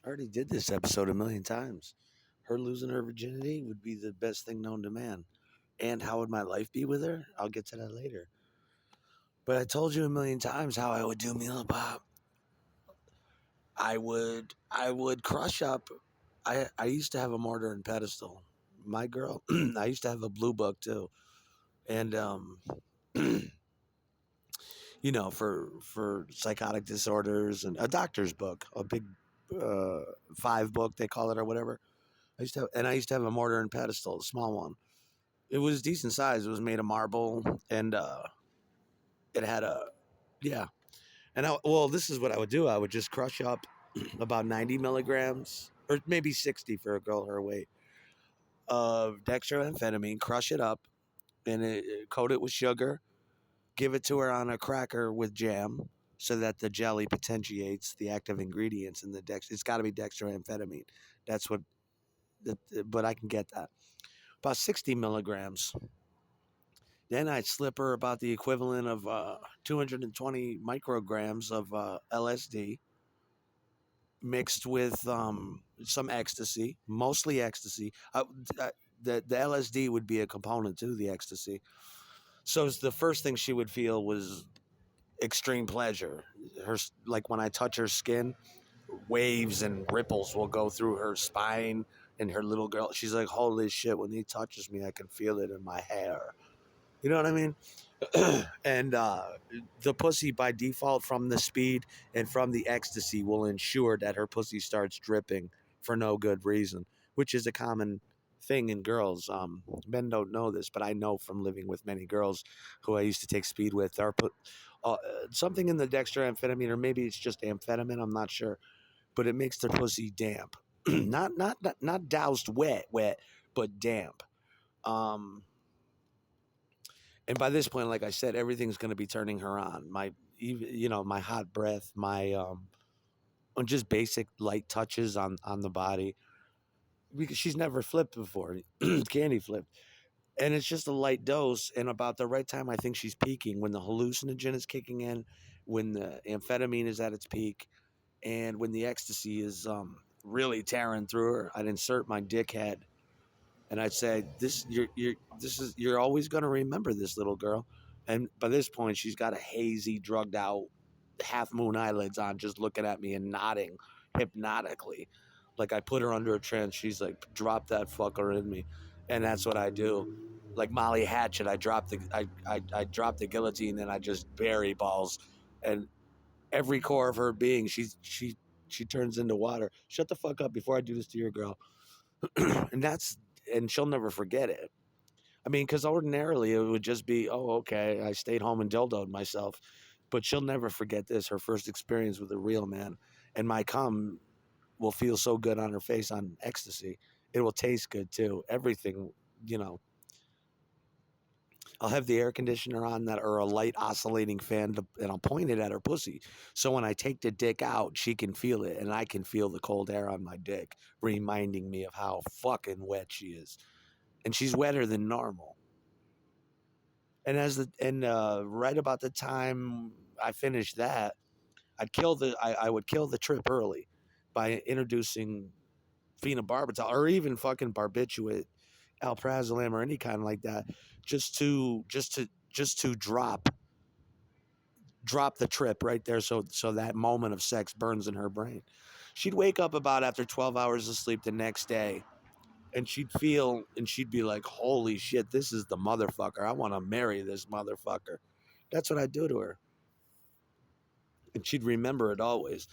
I already did this episode a million times. Her losing her virginity would be the best thing known to man. And how would my life be with her? I'll get to that later. But I told you a million times how I would do meal pop. I would crush up. I used to have a mortar and pedestal. My girl, I used to have a blue book too, and for psychotic disorders and a doctor's book, a big uh, 5 book they call it or whatever. I used to have a mortar and pedestal, a small one. It was decent size. It was made of marble, and it had a yeah. And this is what I would do. I would just crush up about 90 milligrams, or maybe 60 for a girl her weight, of dextroamphetamine. Crush it up and coat it with sugar. Give it to her on a cracker with jam, so that the jelly potentiates the active ingredients in the dex. It's got to be dextroamphetamine. That's what. But I can get that about 60 milligrams. Then I'd slip her about the equivalent of 220 micrograms of LSD mixed with some ecstasy, mostly ecstasy. The LSD would be a component to the ecstasy. So the first thing she would feel was extreme pleasure. Her like when I touch her skin, waves and ripples will go through her spine and her little girl. She's like, "Holy shit! When he touches me, I can feel it in my hair." You know what I mean? And the pussy by default from the speed and from the ecstasy will ensure that her pussy starts dripping for no good reason, which is a common thing in girls. Men don't know this, but I know from living with many girls who I used to take speed with. Are put something in the dextroamphetamine, or maybe it's just amphetamine. I'm not sure, but it makes their pussy damp, not doused wet, but damp. Um, and by this point, like I said, everything's going to be turning her on. My hot breath, my just basic light touches on the body, because she's never flipped before. Candy flipped, and it's just a light dose. And about the right time, I think she's peaking, when the hallucinogen is kicking in, when the amphetamine is at its peak, and when the ecstasy is really tearing through her. I'd insert my dickhead, and I'd say, you're always going to remember this little girl. And by this point, she's got a hazy, drugged out, half moon eyelids on, just looking at me and nodding hypnotically. Like I put her under a trance. She's like, drop that fucker in me, and that's what I do. Like Molly Hatchet, I drop the guillotine and I just bury balls, and every core of her being, she turns into water. Shut the fuck up before I do this to your girl. and that's and she'll never forget it. I mean, because ordinarily it would just be, oh, okay, I stayed home and dildoed myself, but she'll never forget this. Her first experience with a real man, and my cum will feel so good on her face on ecstasy. It will taste good too. Everything, you know. I'll have the air conditioner on that, or a light oscillating fan, and I'll point it at her pussy. So when I take the dick out, she can feel it, and I can feel the cold air on my dick, reminding me of how fucking wet she is. And she's wetter than normal. And right about the time I finished that, I would kill the trip early by introducing phenobarbital, or even fucking barbiturate, alprazolam, or any kind like that, just to drop the trip right there, so that moment of sex burns in her brain. She'd wake up about after 12 hours of sleep the next day, and she'd be like, holy shit, this is the motherfucker. I want to marry this motherfucker. That's what I do to her. And she'd remember it always.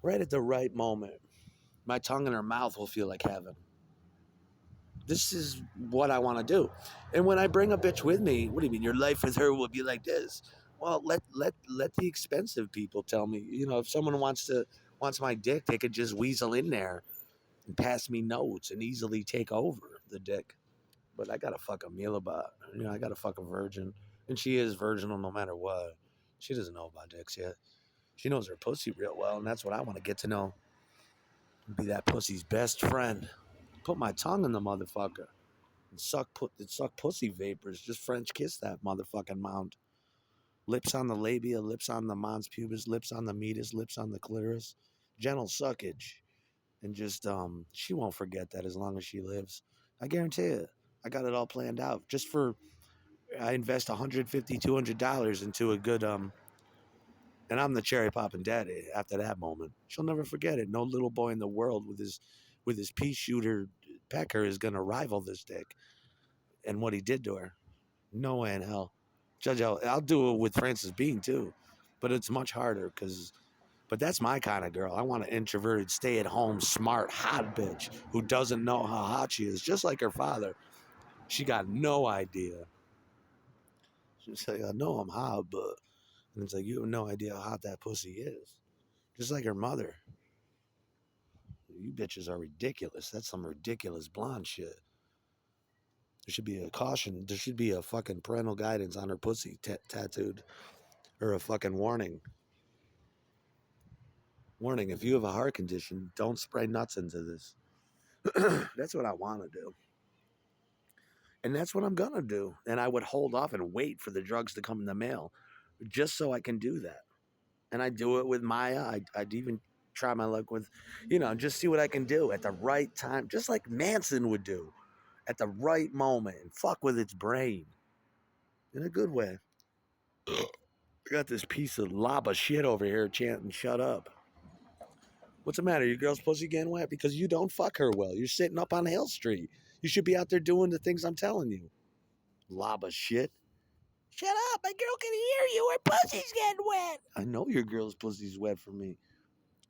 Right at the right moment, my tongue in her mouth will feel like heaven. This is what I want to do. And when I bring a bitch with me, what do you mean your life with her will be like this? Well, let the expensive people tell me. If someone wants my dick, they could just weasel in there and pass me notes and easily take over the dick. But I gotta fuck a Milabot. I gotta fuck a virgin, and she is virginal no matter what. She doesn't know about dicks yet. She knows her pussy real well, and that's what I want to get to know. Be that pussy's best friend. Put my tongue in the motherfucker and suck pussy vapors. Just French kiss that motherfucking mound. Lips on the labia, lips on the mons pubis, lips on the meatus, lips on the clitoris. gentle suckage, and just she won't forget that as long as she lives. I guarantee it. I got it all planned out. Just for I invest 150, $200 into a good and I'm the cherry popping daddy after that moment. She'll never forget it. No little boy in the world with his pea shooter pecker is gonna rival this dick and what he did to her. No way in hell. Judge, I'll do it with Frances Bean too, but it's much harder because. But that's my kind of girl. I want an introverted, stay-at-home, smart, hot bitch who doesn't know how hot she is, just like her father. She got no idea. She's like, I know I'm hot, but and it's like you have no idea how hot that pussy is. Just like her mother. You bitches are ridiculous. That's some ridiculous blonde shit. There should be a caution. There should be a fucking parental guidance on her pussy tattooed, or a fucking warning. Warning: if you have a heart condition, don't spray nuts into this. That's what I want to do. And that's what I'm gonna do. And I would hold off and wait for the drugs to come in the mail, just so I can do that. And I do it with Maya. I'd even try my luck with, just see what I can do at the right time, just like Manson would do, at the right moment, and fuck with its brain in a good way. I got this piece of lava shit over here chanting, "Shut up." What's the matter? Your girl's pussy getting wet because you don't fuck her well. You're sitting up on Hill Street. You should be out there doing the things I'm telling you. Lava shit. Shut up, my girl can hear you. Her pussy's getting wet. I know your girl's pussy's wet for me.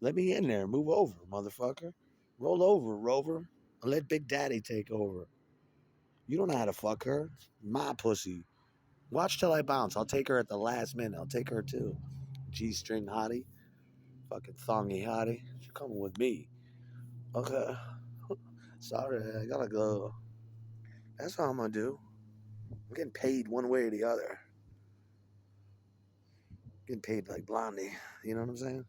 Let me in there. Move over, motherfucker. Roll over, Rover. And let Big Daddy take over. You don't know how to fuck her. My pussy. Watch till I bounce. I'll take her at the last minute. I'll take her too. G-string hottie. Fucking thongy hottie. She's coming with me. Okay. Sorry, I gotta go. That's what I'm gonna do. I'm getting paid one way or the other. Getting paid like Blondie. You know what I'm saying?